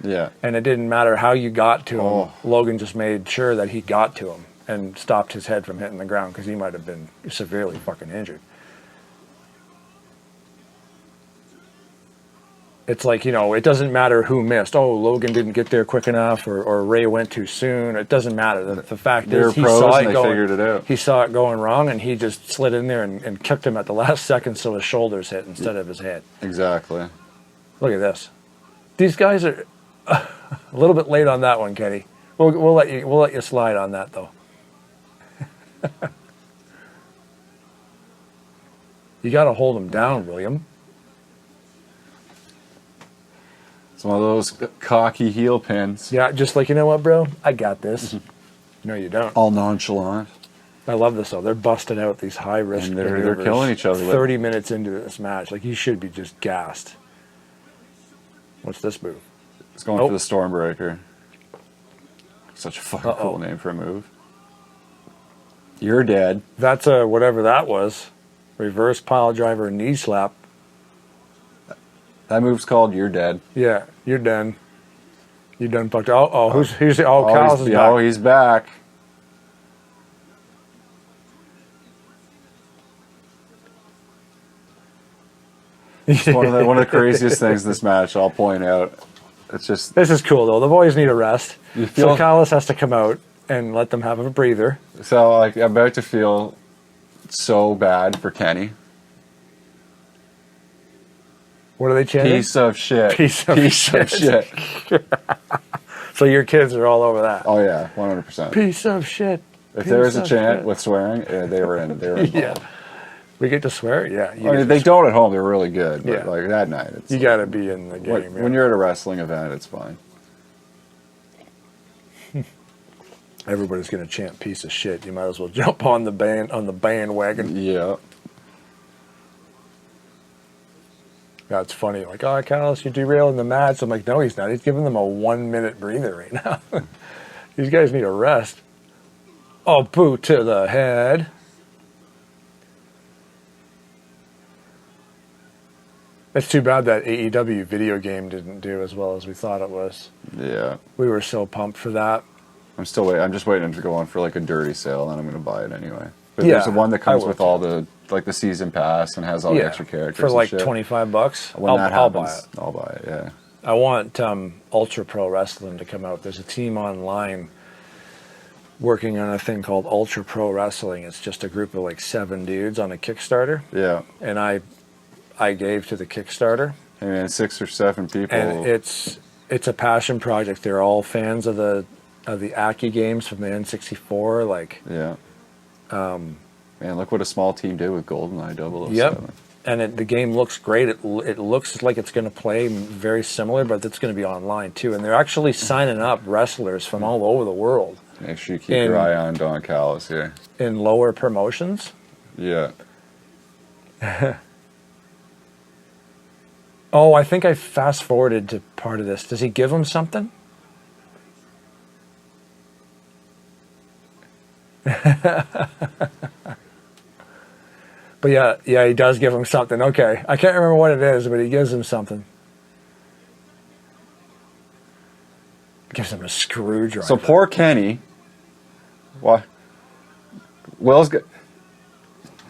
Yeah. And it didn't matter how you got to him. Oh. Logan just made sure that he got to him and stopped his head from hitting the ground because he might have been severely fucking injured. It's like, you know, it doesn't matter who missed. Oh, Logan didn't get there quick enough, or Ray went too soon. It doesn't matter. The fact They're is, he pros saw and it they going. figured it out. He saw it going wrong, and he just slid in there and kicked him at the last second, so his shoulders hit instead of his head. Exactly. Look at this. These guys are a little bit late on that one, Kenny. We'll let you slide on that though. You got to hold him down, William. It's one of those cocky heel pins. Yeah, just like, you know what, bro? I got this. No, you don't. All nonchalant. I love this though. They're busting out these high risk. And they're killing each other. 30 minutes into this match, like you should be just gassed. What's this move? It's going for the Stormbreaker. Such a fucking Uh-oh. cool name for a move. You're dead. That's a whatever that was. Reverse pile driver knee slap. That move's called You're Dead. Yeah, you're done. You're done fucked. Who's Callis is back. Oh, he's back. It's one of the craziest things in this match, I'll point out. It's just... This is cool though. The boys need a rest. You feel- So Callis has to come out and let them have a breather. So, like, I'm about to feel so bad for Kenny. What are they chanting? Piece of shit. Piece of shit. So your kids are all over that. Oh yeah, 100%. Piece of shit. If there was a chant shit. with swearing, they were in. They were involved. Yeah. We get to swear? Yeah. I mean, they don't at home. They're really good. But Yeah. like that night, it's You got to be in the game. when you're at a wrestling event, it's fine. Everybody's going to chant piece of shit. You might as well jump on the bandwagon. Yeah. That's funny. Like, oh, Carlos, you're derailing the match. I'm like, no, he's not. He's giving them a 1 minute breather right now. These guys need a rest. Oh, boot to the head. It's too bad that AEW video game didn't do as well as we thought it was. Yeah. We were so pumped for that. I'm still waiting. I'm just waiting to go on for like a dirty sale, and I'm going to buy it anyway. But Yeah, there's the one that comes I will with all the like the season pass and has all the extra characters for like and shit. $25. When that I'll happens, buy it. I'll buy it. Yeah. I want Ultra Pro Wrestling to come out. There's a team online working on a thing called Ultra Pro Wrestling. It's just a group of like 7 dudes on a Kickstarter. Yeah. And I gave to the Kickstarter. I mean, 6 or 7 people. And it's a passion project. They're all fans of the Aki games from the N64. Like, yeah. Man, look what a small team did with GoldenEye 007. Yep. And the game looks great. It looks like it's going to play very similar, but it's going to be online too. And they're actually signing up wrestlers from all over the world. Make sure you keep your eye on Don Callis here. In lower promotions. Yeah. Oh, I think I fast forwarded to part of this. Does he give him something? But yeah, he does give him something. Okay, I can't remember what it is, but he gives him something. Gives him a screwdriver. So poor Kenny. What? Will's got.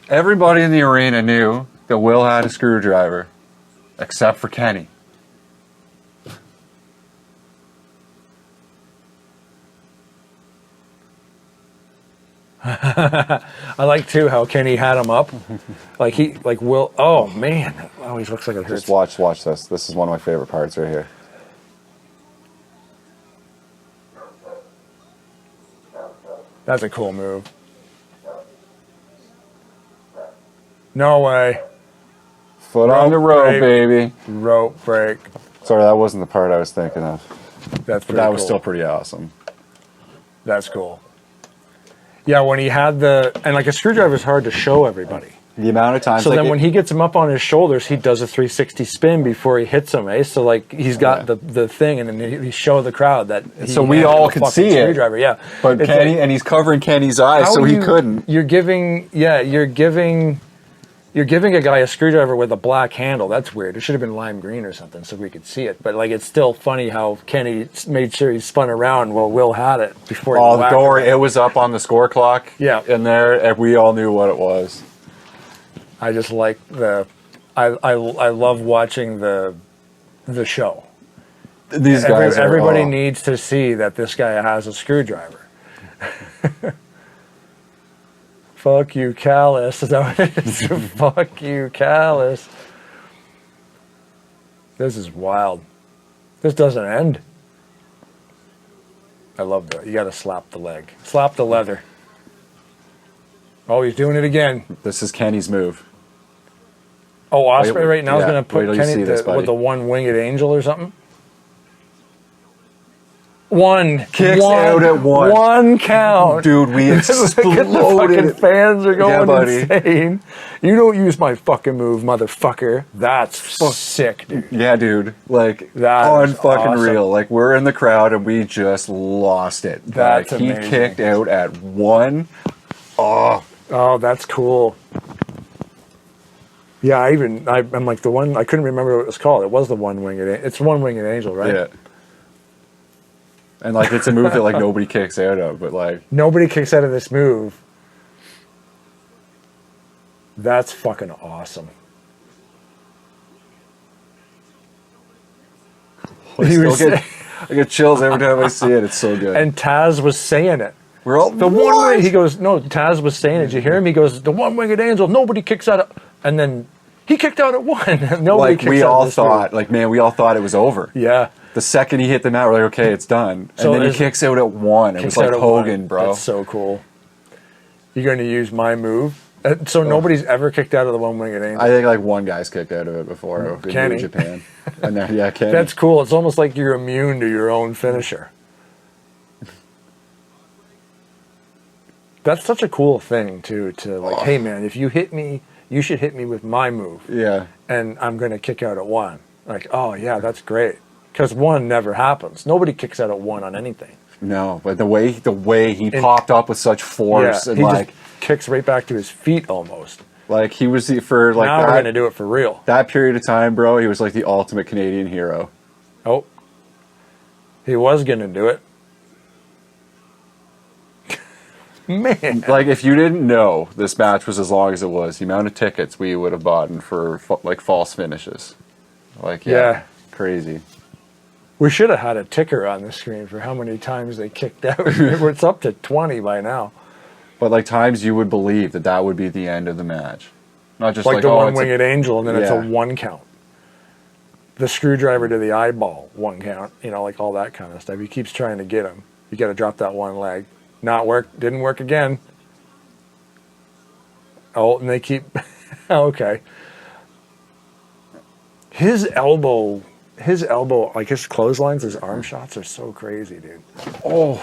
Everybody in the arena knew that Will had a screwdriver, except for Kenny. I like too how Kenny had him up, like Will. Oh man, that always looks like it hurts. Just watch this. This is one of my favorite parts right here. That's a cool move. No way. Foot on the rope, break. baby. Rope break. Sorry, that wasn't the part I was thinking of. That's But that was still pretty awesome. That's cool. Yeah, when he had and like a screwdriver is hard to show everybody. The amount of times. So then when he gets him up on his shoulders, he does a 360 spin before he hits him, eh? So like he's got the thing, and then he show the crowd that. So we all could see it. Screwdriver, yeah. But It's Kenny, like, and he's covering Kenny's eyes, so he couldn't. You're giving a guy a screwdriver with a black handle. That's weird. It should have been lime green or something so we could see it. But like, it's still funny how Kenny made sure he spun around while Will had it before. Oh, don't worry, it was up on the score clock. Yeah, in there, and we all knew what it was. I just like I love watching the show. These guys, everybody needs to see that this guy has a screwdriver. Fuck you, Callis. Is that what it is? Fuck you, Callis. This is wild. This doesn't end. I love that. You got to slap the leg. Slap the leather. Oh, he's doing it again. This is Kenny's move. Oh, Ospreay right now is going to put Kenny with the one-winged angel or something. Kicks out at one. One count. Dude, we exploded. Look at the fucking fans are going buddy. insane. You don't use my fucking move, motherfucker. That's sick, dude. Yeah, dude. Like, that is unfucking awesome. real. Like, we're in the crowd and we just lost it. That's like, amazing. He kicked out at one. Oh, that's cool. Yeah, I'm like the one, I couldn't remember what it was called. It was the one-winged, it's one-winged angel, right? Yeah. And like, it's a move that like nobody kicks out of, but like. Nobody kicks out of this move. That's fucking awesome. I get chills every time I see it. It's so good. And Taz was saying it. We're all The one way he goes, no, Taz was saying, did you hear him? He goes, the one-winged angel, nobody kicks out of, and then he kicked out at 1. Nobody like kicks we out all of this thought, move. like man, we all thought it was over. Yeah. The second he hit the mat, we're like, okay, it's done. And So then he is- kicks out at 1. It was Kicks like out at Hogan, 1. bro. That's so cool. You're going to use my move? So nobody's ever kicked out of the one-winged angel? I think like one guy's kicked out of it before in Kenny. New Japan. And then, yeah, Kenny. That's cool. It's almost like you're immune to your own finisher. That's such a cool thing, too, to like, hey, man, if you hit me, you should hit me with my move. Yeah. And I'm going to kick out at 1. Like, oh, yeah, that's great. Because 1 never happens. Nobody kicks out at 1 on anything. No, but the way he popped up with such force and he like just kicks right back to his feet almost. like he was for like Now we're going to do it for real. that period of time, bro. He was like the ultimate Canadian hero. Oh, he was going to do it. Man. Like if you didn't know this match was as long as it was, the amount of tickets we would have bought for like false finishes. Like Yeah. crazy. We should have had a ticker on the screen for how many times they kicked out. It's up to 20 by now. But like times you would believe that would be the end of the match, not just Like the oh, it's one-winged angel, and then it's a Yeah. 1 count. The screwdriver to the eyeball, 1 count. You know, like all that kind of stuff. He keeps trying to get him. You got to drop that one leg. Not work. Didn't work again. Oh, and they keep. Okay. His elbow, like his clotheslines, his arm shots are so crazy, dude. Oh,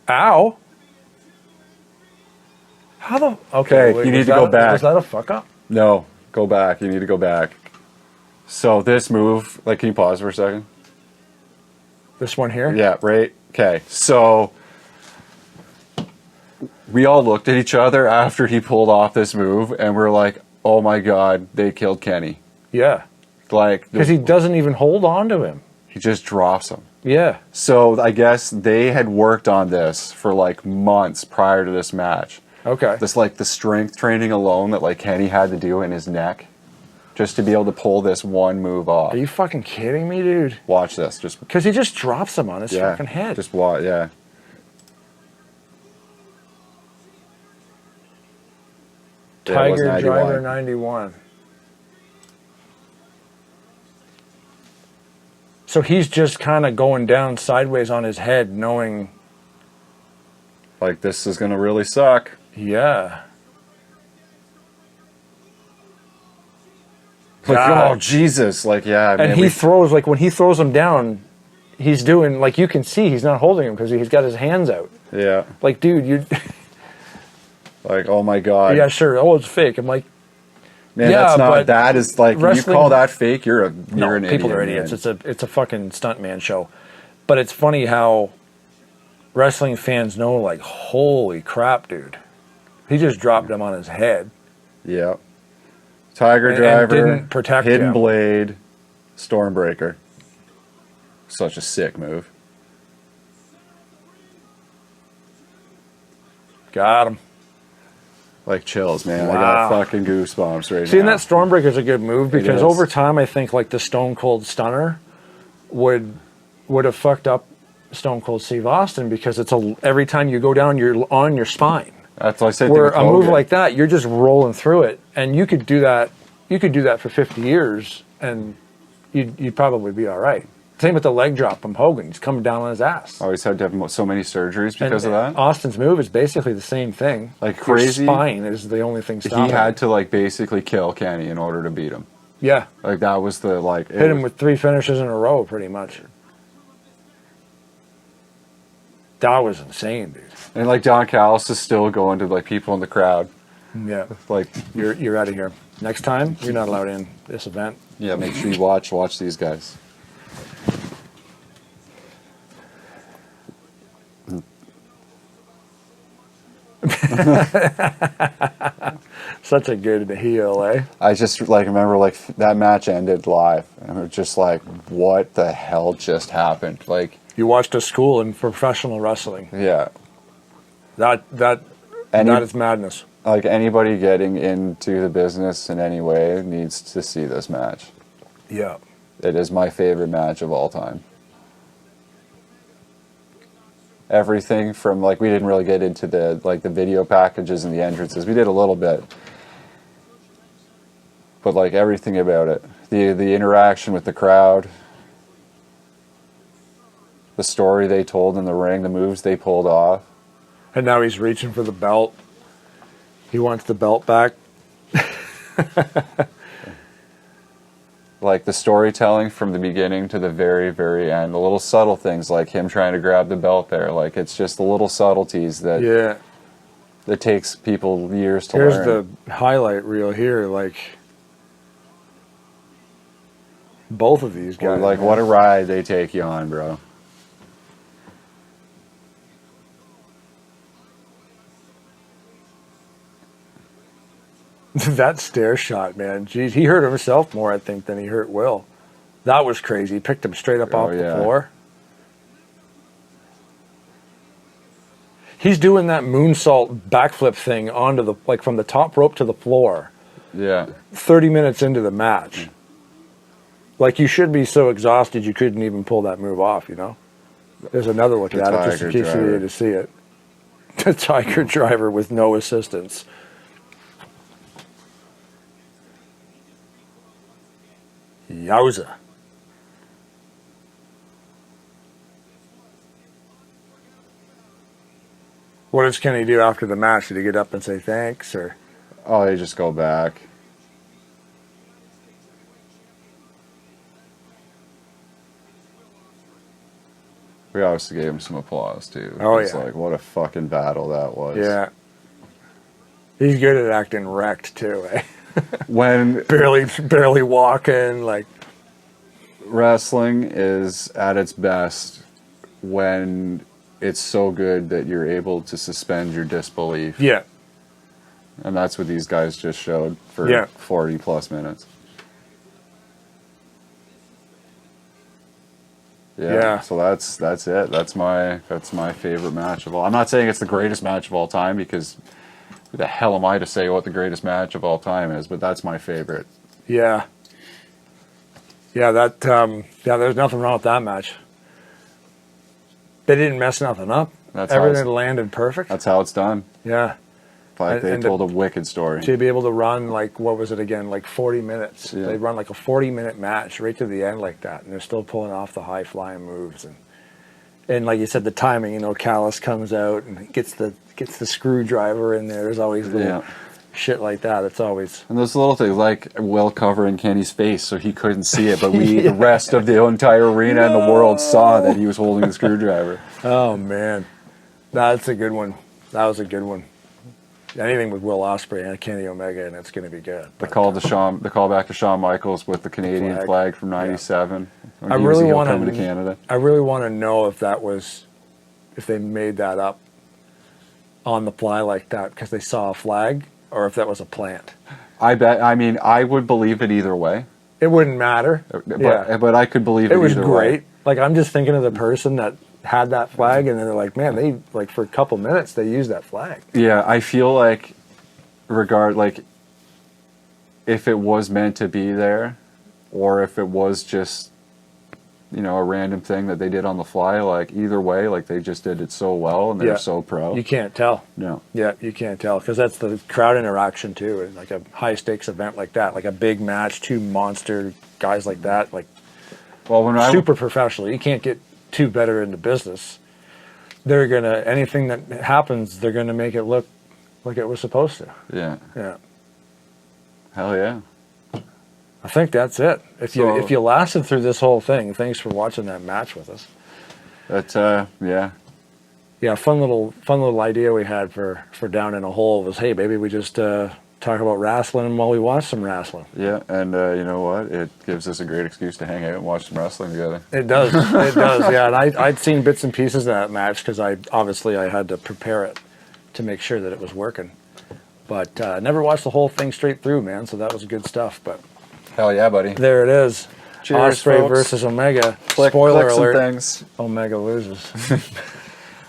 Ow. How the? Okay, you need to go back. Was that a fuck up? no, go back. You need to go back. So this move, like, can you pause for a second? This one here? Yeah, right. Okay, so we all looked at each other after he pulled off this move, and we're like, "Oh my god, they killed Kenny!" Yeah. Like, Because he doesn't even hold on to him. he just drops him. Yeah. So I guess they had worked on this for like months prior to this match. Okay. This like the strength training alone that like Kenny had to do in his neck, just to be able to pull this one move off. Are you fucking kidding me, dude? Watch this, just Because he just drops him on his yeah, fucking head. just watch, yeah. Yeah, it was Tiger 91. Driver 91. So he's just kind of going down sideways on his head, knowing, Like this is gonna really suck. yeah. Like, God. oh Jesus, like yeah. And man, he throws, like when he throws him down, he's doing, like you can see he's not holding him because he's got his hands out. yeah, Like, dude, you, like oh my god, yeah, sure. Oh, it's fake. I'm like, man, yeah, that's not. but That is like when you wrestling- call that fake, you're an no, idiot. people are idiots. man. It's a fucking stuntman show. But it's funny how wrestling fans know, like, holy crap, dude. He just dropped him on his head. Yeah. Tiger And Driver, didn't protect Hidden him. Blade, Stormbreaker. Such a sick move. Got him. Like chills, man. I Wow. got fucking goosebumps right See, and now. that Stormbreaker's a good move because is. over time, I think like the Stone Cold Stunner would have fucked up Stone Cold Steve Austin because it's every time you go down, you're on your spine. That's what I said. Where a move like that, you're just rolling through it, and you could do that. You could do that for 50 years, and you'd probably be all right. Same with the leg drop from Hogan. He's coming down on his ass. Always had to have so many surgeries because And of that. Austin's move is basically the same thing. Like Your crazy. spine is the only thing stopping. He had to like basically kill Kenny in order to beat him. Yeah, Like that was the like hit him with 3 finishes in a row, pretty much. That was insane, dude. and like Don Callis is still going to like people in the crowd. Yeah, Like you're out of here. Next time, you're not allowed in this event. yeah, make sure you watch these guys. Such a good heel, eh? I just like remember like that match ended live, and we're just like, what the hell just happened? Like, You watched a school in professional wrestling. yeah, That is madness. like anybody getting into the business in any way needs to see this match. Yeah. It is my favorite match of all time. everything from like we didn't really get into the video packages and the entrances. We did a little bit, but like everything about it, the interaction with the crowd, the story they told in the ring, the moves they pulled off. And now he's reaching for the belt. He wants the belt back. Like the storytelling from the beginning to the very, very end. The little subtle things like him trying to grab the belt there. Like it's just the little subtleties that that takes people years to learn. Here's the highlight reel here. Like both of these guys. Like what a ride they take you on, bro. That stair shot, man. Jeez, he hurt himself more, I think, than he hurt Will. That was crazy. He picked him straight up off the floor. He's doing that moonsault backflip thing onto the from the top rope to the floor. Yeah. 30 minutes into the match. Like you should be so exhausted you couldn't even pull that move off, you know? There's another look at it just in case you needed to see it. The Tiger Driver with no assistance. Yowza. What does Kenny do after the match? Did he get up and say thanks, or? Oh, they just go back. We obviously gave him some applause too. Oh it's yeah. Like what a fucking battle that was. Yeah. He's good at acting wrecked too, eh? When barely walking, like wrestling is at its best when it's so good that you're able to suspend your disbelief. Yeah. And that's what these guys just showed for 40 plus minutes. Yeah. So that's it. That's my favorite match of all. I'm not saying it's the greatest match of all time because who the hell am I to say what the greatest match of all time is, but that's my favorite. Yeah. Yeah, there's nothing wrong with that match. They didn't mess nothing up. Everything landed perfect. That's how it's done. Yeah. Like they told a wicked story. To be able to run like, what was it again, like 40 minutes. Yeah. They run like a 40-minute match right to the end like that, and they're still pulling off the high-flying moves. And like you said, the timing, you know, Callis comes out and gets the screwdriver in there. There's always little shit like that. It's always... And those little things, like Will covering Kenny's face so he couldn't see it, but we, the rest of the entire arena and the world saw that he was holding the screwdriver. Oh, man. That's a good one. That was a good one. Anything with Will Ospreay and Kenny Omega, and it's going to be good. The call back to Shawn Michaels with the Canadian flag from '97. Yeah. I really want to Canada. I really want to know if they made that up on the fly like that because they saw a flag, or if that was a plant. I mean, I would believe it either way. It wouldn't matter. But I could believe it. It was great. Way. Like I'm just thinking of the person that had that flag, and then they're like, man, they like for a couple minutes they used that flag. Yeah, I feel like if it was meant to be there, or if it was just, you know, a random thing that they did on the fly, like either way, like they just did it so well and they're so pro. You can't tell. No. Yeah, you can't tell because that's the crowd interaction too. Like a high stakes event like that, like a big match, two monster guys like that, like super professional. You can't get too better into business. They're gonna anything that happens, they're gonna make it look like it was supposed to. Yeah. Yeah. Hell yeah. I think that's it. If you lasted through this whole thing, thanks for watching that match with us. Yeah, fun little idea we had for Down in a Hole was, hey, maybe we just talk about wrestling while we watch some wrestling. Yeah, and you know what? It gives us a great excuse to hang out and watch some wrestling together. It does. It does, yeah. And I'd seen bits and pieces of that match because I had to prepare it to make sure that it was working. But never watched the whole thing straight through, man, so that was good stuff. But hell yeah, buddy. There it is. Cheers, Ospreay folks. versus Omega. Spoiler alert. Things. Omega loses.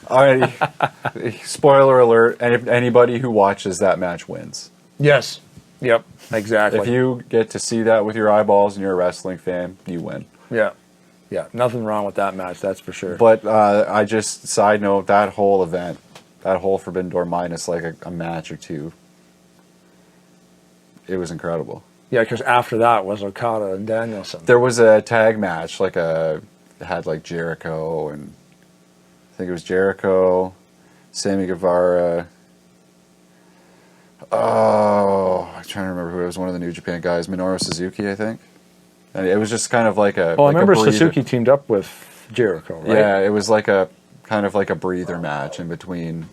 Alrighty. Spoiler alert. And anybody who watches that match wins. Yes. Yep. Exactly. If you get to see that with your eyeballs and you're a wrestling fan, you win. Yeah. Yeah, nothing wrong with that match, that's for sure. But I just, side note, that whole event, that whole Forbidden Door minus like a match or two, it was incredible. Yeah, because after that was Okada and Danielson. There was a tag match, like it had like Jericho, and I think it was Jericho, Sammy Guevara. Oh, I'm trying to remember who it was. One of the New Japan guys, Minoru Suzuki, I think. And it was just kind of like a. Oh, like I remember a breather. Suzuki teamed up with Jericho, right? Yeah, it was like a kind of like a breather match in between.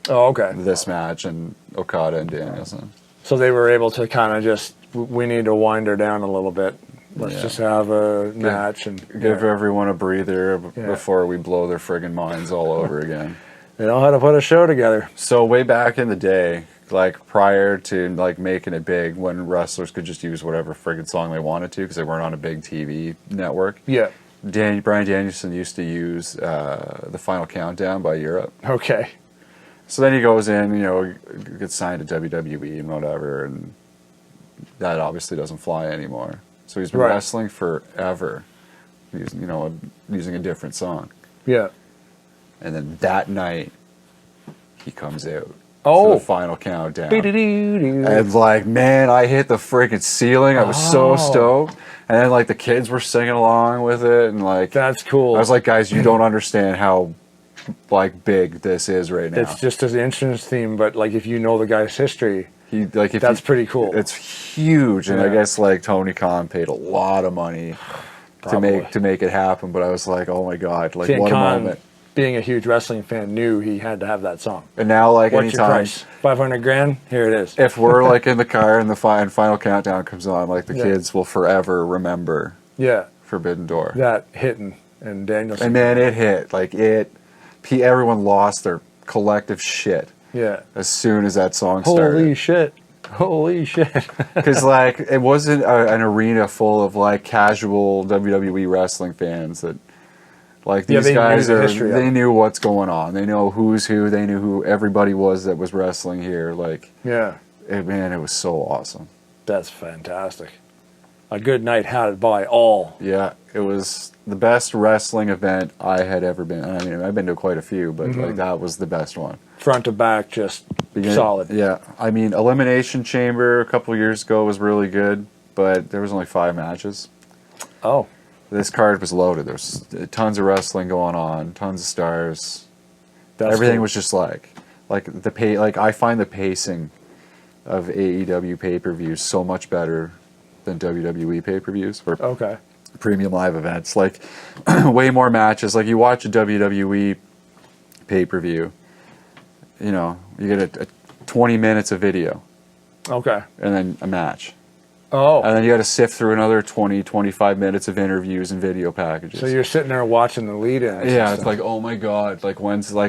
Oh, okay. This match and Okada and Danielson. So they were able to kind of just, we need to wind her down a little bit. Let's just have a match and give everyone a breather before we blow their friggin' minds all over again. They know how to put a show together. So way back in the day, like prior to like making it big, when wrestlers could just use whatever friggin' song they wanted to because they weren't on a big TV network. Yeah. Brian Danielson used to use the Final Countdown by Europe. Okay. So then he goes in, gets signed to WWE and whatever, and that obviously doesn't fly anymore. So he's been wrestling forever, using a different song. Yeah. And then that night, he comes out. Oh. To the Final Countdown. And like, man, I hit the freaking ceiling. I was so stoked. And then like the kids were singing along with it, and like that's cool. I was like, guys, you don't understand how like big this is right now. It's just an entrance theme, but like if you know the guy's history, that's pretty cool. It's huge, and I guess like Tony Khan paid a lot of money to make it happen. But I was like, oh my god, like what a moment. Being a huge wrestling fan, knew he had to have that song. And now, like, what's anytime, your price? $500,000. Here it is. If we're like in the car and the Final Countdown comes on, like the kids will forever remember. Yeah. Forbidden Door. That hitting and Danielson. And man, it hit like it. Everyone lost their collective shit. Yeah. As soon as that song started. Holy shit. Because like it wasn't an arena full of like casual WWE wrestling fans that. Like these guys they knew what's going on. They know who's who. They knew who everybody was that was wrestling here. Like, it was so awesome. That's fantastic. A good night had it by all. Yeah, it was the best wrestling event I had ever been. I mean, I've been to quite a few, but like that was the best one. Front to back, just solid. Yeah, I mean, Elimination Chamber a couple years ago was really good, but there was only 5 matches. Oh. This card was loaded. There's tons of wrestling going on, tons of stars. Everything was just like I find the pacing of AEW pay-per-views so much better than WWE pay-per-views or premium live events. Like way more matches. Like you watch a WWE pay-per-view, you get a 20 minutes of video. Okay. And then a match. Oh. And then you got to sift through another 20, 25 minutes of interviews and video packages. So you're sitting there watching the lead-in. Yeah, it's like, oh my god. Like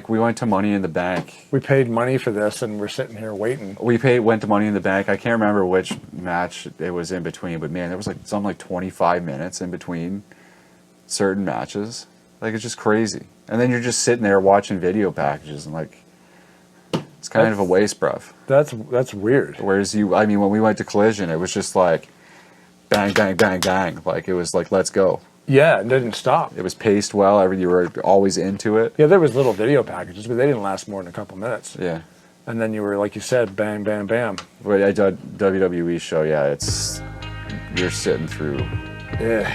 we went to Money in the Bank. We paid money for this and we're sitting here waiting. Went to Money in the Bank. I can't remember which match it was in between, but man, there was like something like 25 minutes in between certain matches. Like it's just crazy. And then you're just sitting there watching video packages and like, it's kind of a waste, bruv. That's weird. Whereas when we went to Collision, it was just like bang, bang, bang, bang. Like it was like, let's go. Yeah, it didn't stop. It was paced well. You were always into it. Yeah, there was little video packages, but they didn't last more than a couple minutes. Yeah. And then you were, like you said, bang, bam, bam. But I did WWE show, you're sitting through. Yeah.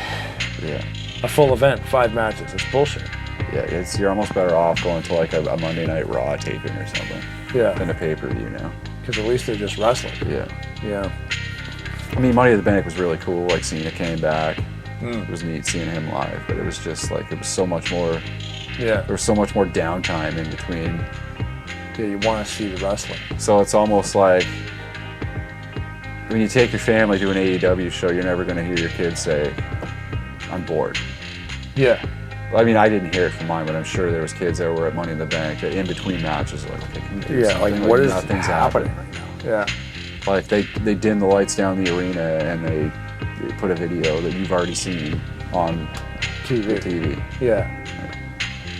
A full event, 5 matches. It's bullshit. Yeah, you're almost better off going to like a Monday Night Raw taping or something. Yeah. Than a pay-per-view now. Because at least they're just wrestling. Yeah. I mean, Money in the Bank was really cool. Like Cena came back. It was neat seeing him live, but it was just like it was so much more. Yeah. There was so much more downtime in between. Yeah, you want to see the wrestling. So it's almost like when you take your family to an AEW show, you're never going to hear your kids say, "I'm bored." Yeah. I mean, I didn't hear it from mine, but I'm sure there was kids that were at Money in the Bank that in between matches, like, okay, can you do something? Like what is happening right now? Yeah. Like they dim the lights down the arena and they put a video that you've already seen on TV. Yeah.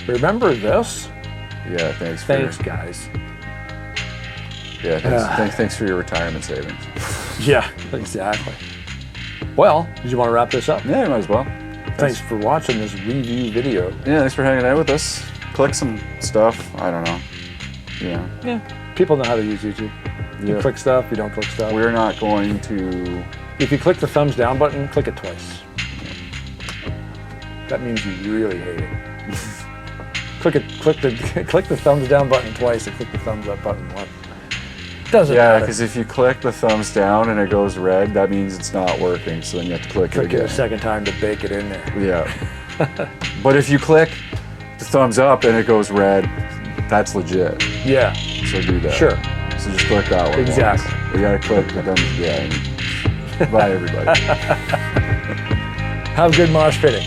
Remember this? Yeah, thanks guys. Yeah, thanks for your retirement savings. Yeah, exactly. Well, did you want to wrap this up? Yeah, might as well. Thanks for watching this review video. Yeah, thanks for hanging out with us. Click some stuff. I don't know. Yeah. People know how to use YouTube. You click stuff, you don't click stuff. We're not going to... If you click the thumbs down button, click it twice. That means you really hate it. click the thumbs down button twice and click the thumbs up button once. Doesn't matter. Yeah, because if you click the thumbs down and it goes red, that means it's not working. So then you have to click it again. Click it a second time to bake it in there. Yeah. But if you click the thumbs up and it goes red, that's legit. Yeah. So do that. Sure. So just click that one. Exactly. Once. You gotta click the thumbs. Yeah. Bye, everybody. Have good mosh pitting.